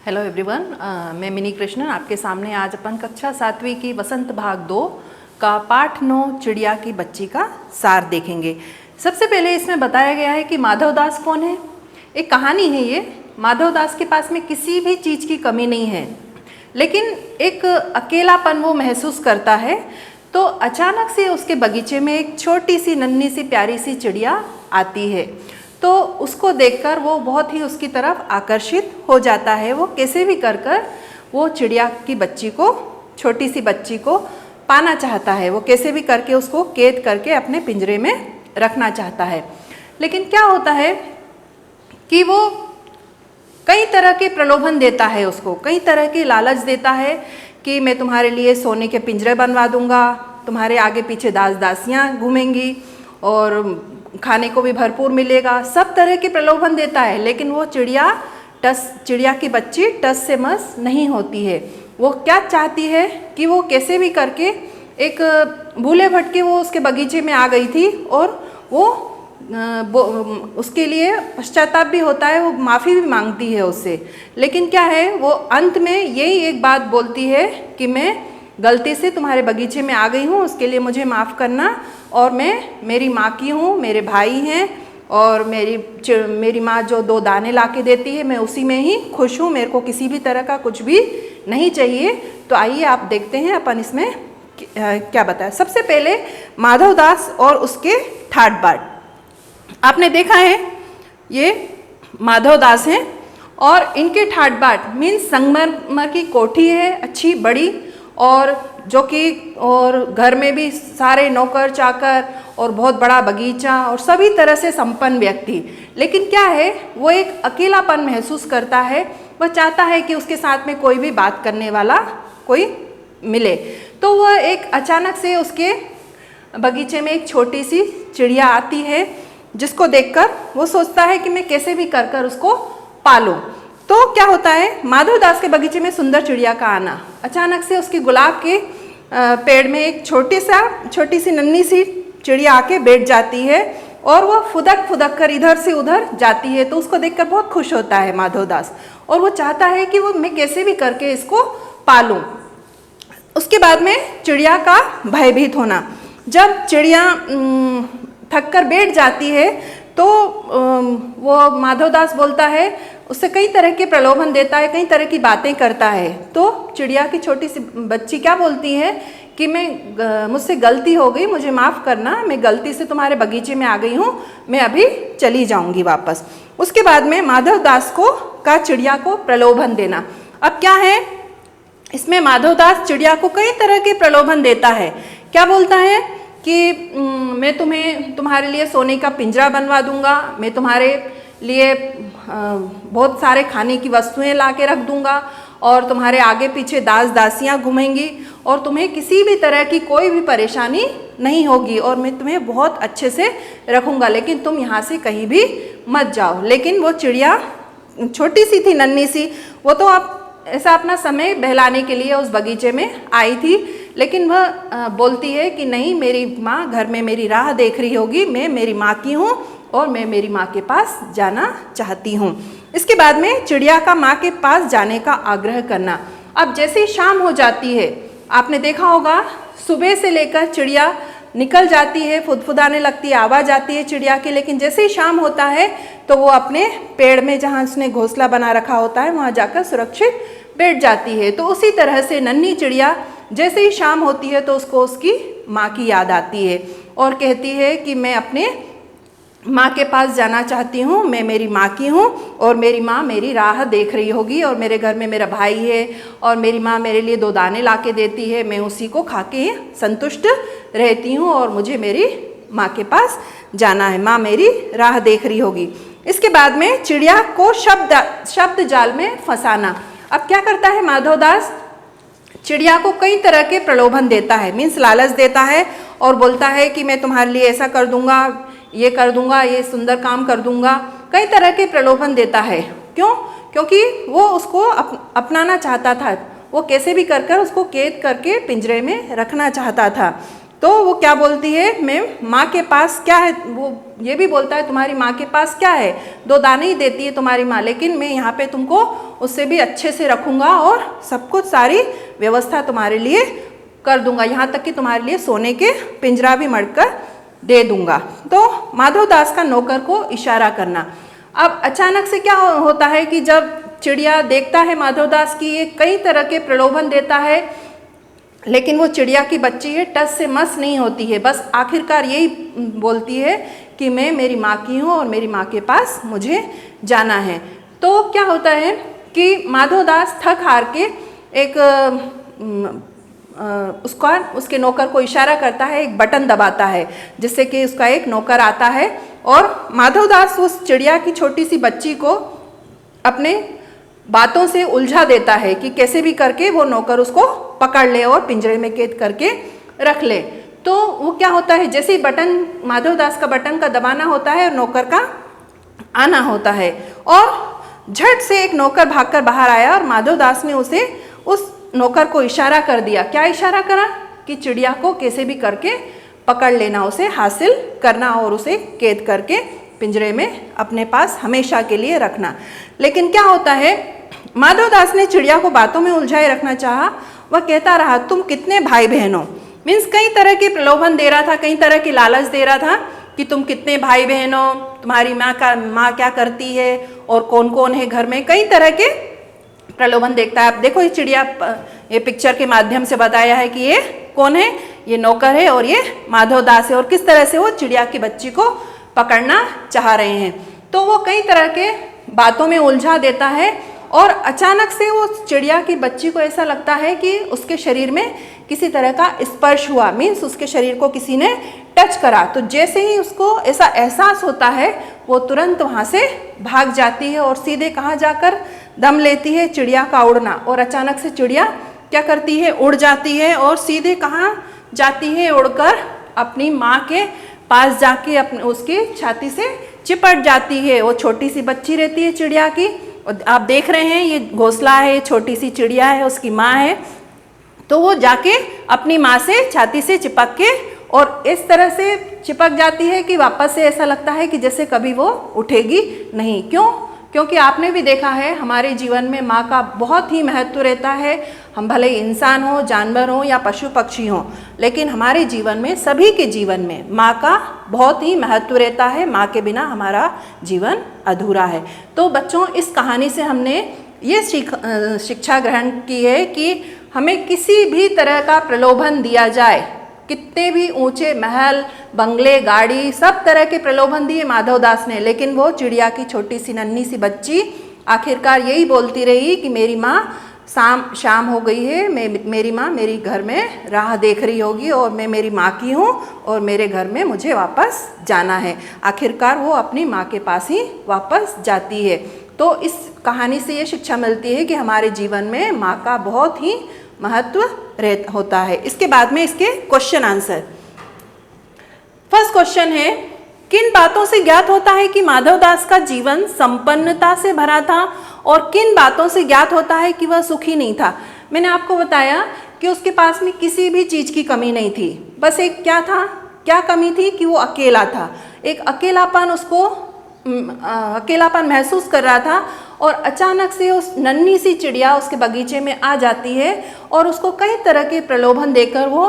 Hello everyone, मैं mini Krishnan आपके सामने आज अपन कक्षा 7वीं की वसंत भाग 2 का पाठ 9 चिड़िया की बच्ची का सार देखेंगे। सबसे पहले इसमें बताया गया है कि माधवदास कौन है। एक कहानी है ये। माधवदास के पास में किसी भी चीज़ की कमी नहीं है, लेकिन एक अकेलापन वो महसूस करता है। तो अचानक से उसके बगीचे में एक छोटी सी नन्ही सी प्यारी सी चिड़िया आती है। तो उसको देखकर वो बहुत ही उसकी तरफ आकर्षित हो जाता है। वो कैसे भी कर वो चिड़िया की बच्ची को, छोटी सी बच्ची को पाना चाहता है। वो कैसे भी करके उसको कैद करके अपने पिंजरे में रखना चाहता है। लेकिन क्या होता है कि वो कई तरह के प्रलोभन देता है, उसको कई तरह के लालच देता है कि मैं तुम्हारे लिए सोने के पिंजरे बनवा दूंगा, तुम्हारे आगे पीछे दास दासियाँ घूमेंगी और खाने को भी भरपूर मिलेगा। सब तरह के प्रलोभन देता है, लेकिन वो चिड़िया की बच्ची टस से मस नहीं होती है। वो क्या चाहती है कि वो कैसे भी करके एक भूले भटके वो उसके बगीचे में आ गई थी और वो उसके लिए पश्चाताप भी होता है, वो माफ़ी भी मांगती है उससे। लेकिन क्या है, वो अंत में यही एक बात बोलती है कि मैं गलती से तुम्हारे बगीचे में आ गई हूँ, उसके लिए मुझे माफ़ करना। और मैं मेरी माँ की हूँ, मेरे भाई हैं और मेरी माँ जो 2 दाने ला के देती है मैं उसी में ही खुश हूँ, मेरे को किसी भी तरह का कुछ भी नहीं चाहिए। तो आइए आप देखते हैं अपन इसमें क्या बताया। सबसे पहले माधवदास और उसके ठाट बाट। आपने देखा है ये माधवदास हैं और इनके ठाट बाट मीन्स संगमरमर की कोठी है अच्छी बड़ी, और जो कि और घर में भी सारे नौकर चाकर और बहुत बड़ा बगीचा और सभी तरह से संपन्न व्यक्ति। लेकिन क्या है, वो एक अकेलापन महसूस करता है। वह चाहता है कि उसके साथ में कोई भी बात करने वाला कोई मिले। तो वह एक अचानक से उसके बगीचे में एक छोटी सी चिड़िया आती है, जिसको देखकर वो सोचता है कि मैं कैसे भी कर उसको पालूं। तो क्या होता है, माधवदास के बगीचे में सुंदर चिड़िया का आना, अचानक से उसकी गुलाब के पेड़ में एक छोटी सी नन्ही सी चिड़िया आके बैठ जाती है और वो फुदक कर इधर से उधर जाती है। तो उसको देखकर बहुत खुश होता है माधवदास और वो चाहता है कि वो मैं कैसे भी करके इसको पालूं। उसके बाद में चिड़िया का भयभीत होना। जब चिड़िया थक कर बैठ जाती है तो वो माधवदास बोलता है, उससे कई तरह के प्रलोभन देता है, कई तरह की बातें करता है। तो चिड़िया की छोटी सी बच्ची क्या बोलती है कि मुझसे गलती हो गई, मुझे माफ़ करना, मैं गलती से तुम्हारे बगीचे में आ गई हूँ, मैं अभी चली जाऊँगी वापस। उसके बाद में माधवदास का चिड़िया को प्रलोभन देना। अब क्या है, इसमें माधवदास चिड़िया को कई तरह के प्रलोभन देता है। क्या बोलता है कि मैं तुम्हारे लिए सोने का पिंजरा बनवा दूंगा, मैं तुम्हारे लिए बहुत सारे खाने की वस्तुएं ला के रख दूंगा और तुम्हारे आगे पीछे दास दासियां घूमेंगी और तुम्हें किसी भी तरह की कोई भी परेशानी नहीं होगी और मैं तुम्हें बहुत अच्छे से रखूंगा, लेकिन तुम यहाँ से कहीं भी मत जाओ। लेकिन वो चिड़िया छोटी सी थी, नन्ही सी, वो तो आप ऐसा अपना समय बहलाने के लिए उस बगीचे में आई थी, लेकिन वह बोलती है कि नहीं, मेरी माँ घर में मेरी राह देख रही होगी, मैं मेरी माँ की हूँ और मैं मेरी माँ के पास जाना चाहती हूँ। इसके बाद में चिड़िया का माँ के पास जाने का आग्रह करना। अब जैसे ही शाम हो जाती है, आपने देखा होगा सुबह से लेकर चिड़िया निकल जाती है, फुदफुदाने लगती है, आवाज़ आती है चिड़िया की, लेकिन जैसे ही शाम होता है तो वो अपने पेड़ में जहाँ उसने घोंसला बना रखा होता है वहाँ जाकर सुरक्षित बैठ जाती है। तो उसी तरह से नन्ही चिड़िया जैसे ही शाम होती है तो उसको उसकी माँ की याद आती है और कहती है कि मैं अपने माँ के पास जाना चाहती हूँ, मैं मेरी माँ की हूँ और मेरी माँ मेरी राह देख रही होगी और मेरे घर में मेरा भाई है और मेरी माँ मेरे लिए 2 दाने ला के देती है, मैं उसी को खा के संतुष्ट रहती हूँ और मुझे मेरी माँ के पास जाना है, माँ मेरी राह देख रही होगी। इसके बाद में चिड़िया को शब्द जाल में फंसाना। अब क्या करता है माधवदास, चिड़िया को कई तरह के प्रलोभन देता है, मीन्स लालच देता है और बोलता है कि मैं तुम्हारे लिए ऐसा कर दूंगा, ये कर दूंगा, ये सुंदर काम कर दूंगा। कई तरह के प्रलोभन देता है। क्यों? क्योंकि वो उसको अपनाना चाहता था, वो कैसे भी कर उसको कैद करके पिंजरे में रखना चाहता था। तो वो क्या बोलती है, मैं माँ के पास क्या है, वो ये भी बोलता है तुम्हारी माँ के पास क्या है, 2 दाने ही देती है तुम्हारी माँ, लेकिन मैं यहाँ पे तुमको उससे भी अच्छे से रखूँगा और सब कुछ सारी व्यवस्था तुम्हारे लिए कर दूंगा, यहाँ तक कि तुम्हारे लिए सोने के पिंजरा भी मढ़कर दे दूंगा। तो माधवदास का नौकर को इशारा करना। अब अचानक से क्या होता है कि जब चिड़िया देखता है माधवदास की ये कई तरह के प्रलोभन देता है, लेकिन वो चिड़िया की बच्ची है, टस से मस नहीं होती है, बस आखिरकार यही बोलती है कि मैं मेरी माँ की हूँ और मेरी माँ के पास मुझे जाना है। तो क्या होता है कि माधवदास थक हार के एक उसके नौकर को इशारा करता है, एक बटन दबाता है जिससे कि उसका एक नौकर आता है और माधवदास उस चिड़िया की छोटी सी बच्ची को अपने बातों से उलझा देता है कि कैसे भी करके वो नौकर उसको पकड़ ले और पिंजरे में कैद करके रख ले। तो वो क्या होता है, जैसे ही बटन माधवदास का बटन का दबाना होता है और नौकर का आना होता है और झट से एक नौकर भागकर बाहर आया और माधवदास ने उसे उस नौकर को इशारा कर दिया। क्या इशारा करा कि चिड़िया को कैसे भी करके पकड़ लेना, उसे हासिल करना और उसे कैद करके पिंजरे में अपने पास हमेशा के लिए रखना। लेकिन क्या होता है, माधवदास ने चिड़िया को बातों में उलझाए रखना चाहा। वह कहता रहा तुम कितने भाई बहन हो, मीन्स कई तरह के प्रलोभन दे रहा था, कई तरह की लालच दे रहा था कि तुम कितने भाई बहन हो, तुम्हारी माँ क्या करती है और कौन कौन है घर में, कई तरह के प्रलोभन देखता है। आप देखो ये चिड़िया, ये पिक्चर के माध्यम से बताया है कि ये कौन है, ये नौकर है और ये माधवदास है और किस तरह से वो चिड़िया की बच्ची को पकड़ना चाह रहे हैं। तो वो कई तरह के बातों में उलझा देता है और अचानक से वो चिड़िया की बच्ची को ऐसा लगता है कि उसके शरीर में किसी तरह का स्पर्श हुआ, मीन्स उसके शरीर को किसी ने टच करा। तो जैसे ही उसको ऐसा एहसास होता है वो तुरंत वहाँ से भाग जाती है और सीधे कहाँ जाकर दम लेती है, चिड़िया का उड़ना। और अचानक से चिड़िया क्या करती है, उड़ जाती है और सीधे कहाँ जाती है, उड़कर अपनी माँ के पास जाके अपने उसकी छाती से चिपट जाती है। वो छोटी सी बच्ची रहती है चिड़िया की, और आप देख रहे हैं ये घोंसला है, छोटी सी चिड़िया है, उसकी माँ है। तो वो जाके अपनी माँ से छाती से चिपक के और इस तरह से चिपक जाती है कि वापस से ऐसा लगता है कि जैसे कभी वो उठेगी नहीं। क्यों? क्योंकि आपने भी देखा है हमारे जीवन में माँ का बहुत ही महत्व रहता है। हम भले इंसान हो, जानवर हो या पशु पक्षी हो, लेकिन हमारे जीवन में, सभी के जीवन में माँ का बहुत ही महत्व रहता है। माँ के बिना हमारा जीवन अधूरा है। तो बच्चों, इस कहानी से हमने ये शिक्षा ग्रहण की है कि हमें किसी भी तरह का प्रलोभन दिया जाए, कितने भी ऊंचे महल, बंगले, गाड़ी, सब तरह के प्रलोभन दिए माधवदास ने, लेकिन वो चिड़िया की छोटी सी नन्ही सी बच्ची आखिरकार यही बोलती रही कि मेरी माँ शाम हो गई है, मेरी माँ मेरी घर में राह देख रही होगी और मैं मेरी माँ की हूँ और मेरे घर में मुझे वापस जाना है। आखिरकार वो अपनी माँ के पास ही वापस जाती है। तो इस कहानी से ये शिक्षा मिलती है कि हमारे जीवन में माँ का बहुत ही महत्व होता है। इसके बाद में इसके क्वेश्चन आंसर। फर्स्ट क्वेश्चन है, किन बातों से ज्ञात होता है कि माधवदास का जीवन संपन्नता से भरा था और किन बातों से ज्ञात होता है कि वह सुखी नहीं था। मैंने आपको बताया कि उसके पास में किसी भी चीज की कमी नहीं थी, बस एक क्या कमी थी कि वो अकेला था। एक अकेलापन उसको अकेलापन महसूस कर रहा था और अचानक से उस नन्ही सी चिड़िया उसके बगीचे में आ जाती है और उसको कई तरह के प्रलोभन देकर वो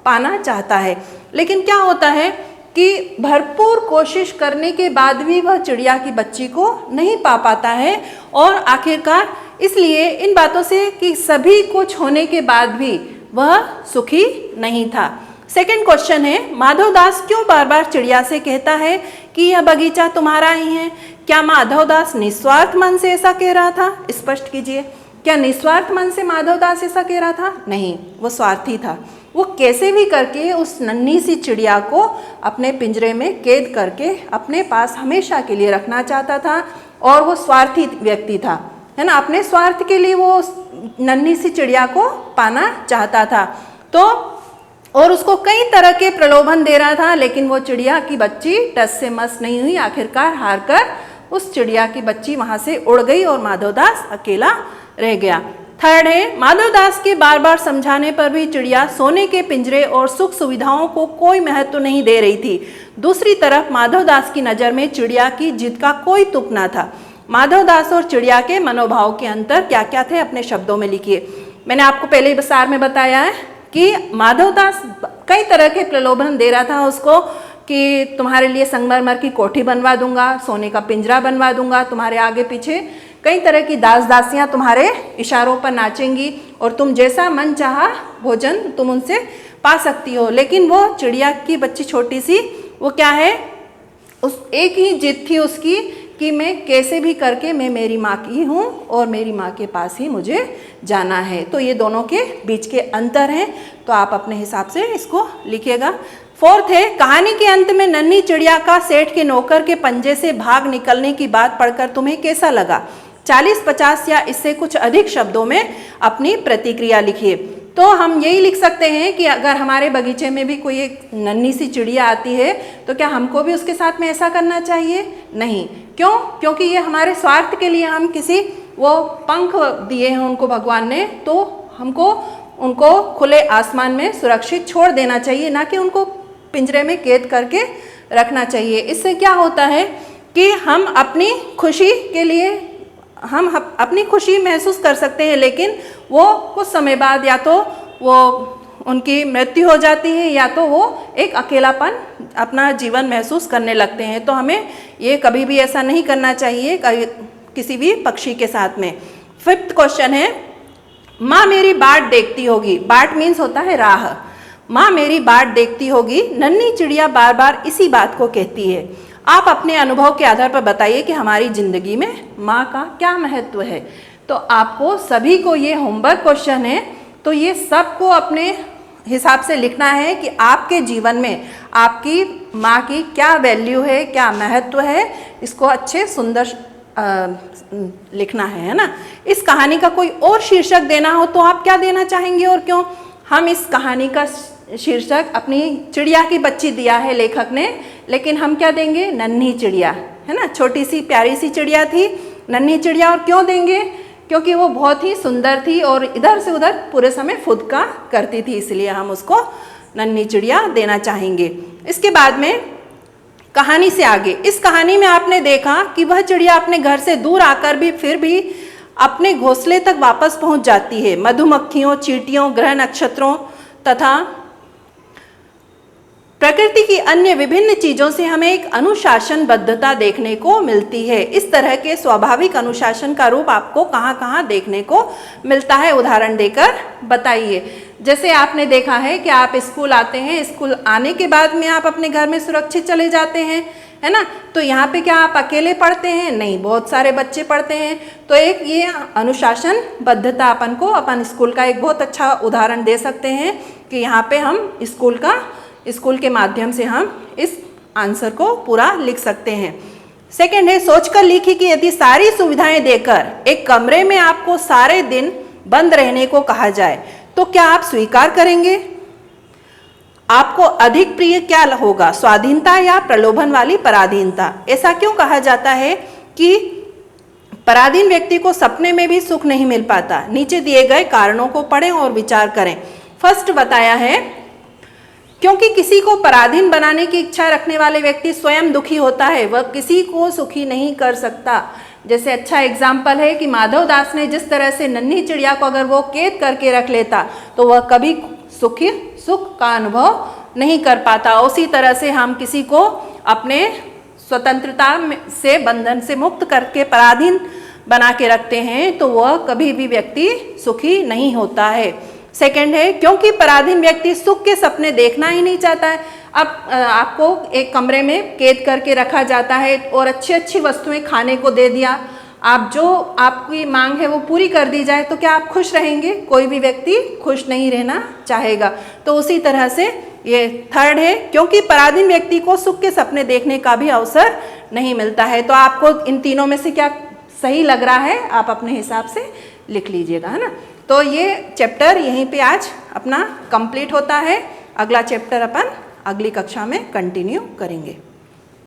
पाना चाहता है। लेकिन क्या होता है कि भरपूर कोशिश करने के बाद भी वह चिड़िया की बच्ची को नहीं पा पाता है और आखिरकार इसलिए इन बातों से कि सभी कुछ होने के बाद भी वह सुखी नहीं था। सेकंड क्वेश्चन है, माधवदास क्यों बार बार चिड़िया से कहता है कि यह बगीचा तुम्हारा ही है? क्या माधवदास निस्वार्थ मन से ऐसा कह रहा था? स्पष्ट कीजिए, क्या निस्वार्थ मन से माधवदास ऐसा कह रहा था? नहीं, वो स्वार्थी था। वो कैसे भी करके उस नन्ही सी चिड़िया को अपने पिंजरे में कैद करके अपने पास हमेशा के लिए रखना चाहता था और वो स्वार्थी व्यक्ति था, है ना। अपने स्वार्थ के लिए वो नन्ही सी चिड़िया को पाना चाहता था। तो और उसको कई तरह के प्रलोभन दे रहा था, लेकिन वो चिड़िया की बच्ची टस से मस नहीं हुई। आखिरकार हारकर उस चिड़िया की बच्ची वहाँ से उड़ गई और माधवदास अकेला रह गया। थर्ड है, माधवदास के बार बार समझाने पर भी चिड़िया सोने के पिंजरे और सुख सुविधाओं को कोई महत्व नहीं दे रही थी। दूसरी तरफ माधवदास की नज़र में चिड़िया की जिद का कोई तुक ना था। माधवदास और चिड़िया के मनोभाव के अंतर क्या क्या थे अपने शब्दों में लिखिए। मैंने आपको पहले ही विस्तार में बताया है कि माधवदास कई तरह के प्रलोभन दे रहा था उसको कि तुम्हारे लिए संगमरमर की कोठी बनवा दूंगा, सोने का पिंजरा बनवा दूंगा, तुम्हारे आगे पीछे कई तरह की दास दासियां तुम्हारे इशारों पर नाचेंगी और तुम जैसा मन चाहा भोजन तुम उनसे पा सकती हो। लेकिन वो चिड़िया की बच्ची छोटी सी, वो क्या है, उस एक ही जिद थी उसकी कि मैं कैसे भी करके मैं मेरी माँ की हूँ और मेरी माँ के पास ही मुझे जाना है। तो ये दोनों के बीच के अंतर हैं, तो आप अपने हिसाब से इसको लिखिएगा। फोर्थ है, कहानी के अंत में नन्ही चिड़िया का सेठ के नौकर के पंजे से भाग निकलने की बात पढ़कर तुम्हें कैसा लगा? 40-50 या इससे कुछ अधिक शब्दों में अपनी प्रतिक्रिया लिखिए। तो हम यही लिख सकते हैं कि अगर हमारे बगीचे में भी कोई एक नन्ही सी चिड़िया आती है तो क्या हमको भी उसके साथ में ऐसा करना चाहिए? नहीं। क्यों? क्योंकि ये हमारे स्वार्थ के लिए हम किसी वो पंख दिए हैं उनको भगवान ने, तो हमको उनको खुले आसमान में सुरक्षित छोड़ देना चाहिए, ना कि उनको पिंजरे में कैद करके रखना चाहिए। इससे क्या होता है कि हम अपनी खुशी के लिए हम अपनी खुशी महसूस कर सकते हैं, लेकिन वो कुछ समय बाद या तो वो उनकी मृत्यु हो जाती है या तो वो एक अकेलापन अपना जीवन महसूस करने लगते हैं। तो हमें ये कभी भी ऐसा नहीं करना चाहिए किसी भी पक्षी के साथ में। फिफ्थ क्वेश्चन है, माँ मेरी बाट देखती होगी। बाट मीन्स होता है राह। माँ मेरी बाट देखती होगी, नन्ही चिड़िया बार बार इसी बात को कहती है। आप अपने अनुभव के आधार पर बताइए कि हमारी जिंदगी में माँ का क्या महत्व है। तो आपको सभी को ये होमवर्क क्वेश्चन है, तो ये सबको अपने हिसाब से लिखना है कि आपके जीवन में आपकी माँ की क्या वैल्यू है, क्या महत्व है, इसको अच्छे सुंदर लिखना है ना। इस कहानी का कोई और शीर्षक देना हो तो आप क्या देना चाहेंगे और क्यों? हम इस कहानी का शीर्षक अपनी चिड़िया की बच्ची दिया है लेखक ने, लेकिन हम क्या देंगे? नन्ही चिड़िया, है ना। छोटी सी प्यारी सी चिड़िया थी नन्ही चिड़िया। और क्यों देंगे? क्योंकि वो बहुत ही सुंदर थी और इधर से उधर पूरे समय फुदका करती थी, इसलिए हम उसको नन्ही चिड़िया देना चाहेंगे। इसके बाद में कहानी से आगे, इस कहानी में आपने देखा कि वह चिड़िया अपने घर से दूर आकर भी फिर भी अपने घोंसले तक वापस पहुंच जाती है। मधुमक्खियों, चींटियों, ग्रह नक्षत्रों तथा प्रकृति की अन्य विभिन्न चीजों से हमें एक अनुशासनबद्धता देखने को मिलती है। इस तरह के स्वाभाविक अनुशासन का रूप आपको कहाँ कहाँ देखने को मिलता है, उदाहरण देकर बताइए। जैसे आपने देखा है कि आप स्कूल आते हैं, स्कूल आने के बाद में आप अपने घर में सुरक्षित चले जाते हैं, है ना। तो यहाँ पे क्या आप अकेले पढ़ते हैं? नहीं, बहुत सारे बच्चे पढ़ते हैं। तो एक ये अनुशासनबद्धता अपन को अपन स्कूल का एक बहुत अच्छा उदाहरण दे सकते हैं कि यहाँ पे हम स्कूल के माध्यम से हम इस आंसर को पूरा लिख सकते हैं। सेकंड है, सोचकर लिखिए कि यदि सारी सुविधाएं देकर एक कमरे में आपको सारे दिन बंद रहने को कहा जाए तो क्या आप स्वीकार करेंगे? आपको अधिक प्रिय क्या होगा, स्वाधीनता या प्रलोभन वाली पराधीनता? ऐसा क्यों कहा जाता है कि पराधीन व्यक्ति को सपने में भी सुख नहीं मिल पाता? नीचे दिए गए कारणों को पढ़ें और विचार करें। फर्स्ट बताया है, क्योंकि किसी को पराधीन बनाने की इच्छा रखने वाले व्यक्ति स्वयं दुखी होता है, वह किसी को सुखी नहीं कर सकता। जैसे अच्छा एग्जाम्पल है कि माधवदास ने जिस तरह से नन्ही चिड़िया को अगर वो कैद करके रख लेता तो वह कभी सुख का अनुभव नहीं कर पाता। उसी तरह से हम किसी को अपने स्वतंत्रता से बंधन से मुक्त करके पराधीन बना के रखते हैं तो वह कभी भी व्यक्ति सुखी नहीं होता है। सेकंड है, क्योंकि पराधीन व्यक्ति सुख के सपने देखना ही नहीं चाहता है। अब आपको एक कमरे में कैद करके रखा जाता है और अच्छी अच्छी वस्तुएं खाने को दे दिया, आप जो आपकी मांग है वो पूरी कर दी जाए तो क्या आप खुश रहेंगे? कोई भी व्यक्ति खुश नहीं रहना चाहेगा। तो उसी तरह से ये थर्ड है, क्योंकि पराधीन व्यक्ति को सुख के सपने देखने का भी अवसर नहीं मिलता है। तो आपको इन तीनों में से क्या सही लग रहा है आप अपने हिसाब से लिख लीजिएगा, है ना। तो ये चैप्टर यहीं पे आज अपना कंप्लीट होता है। अगला चैप्टर अपन अगली कक्षा में कंटिन्यू करेंगे।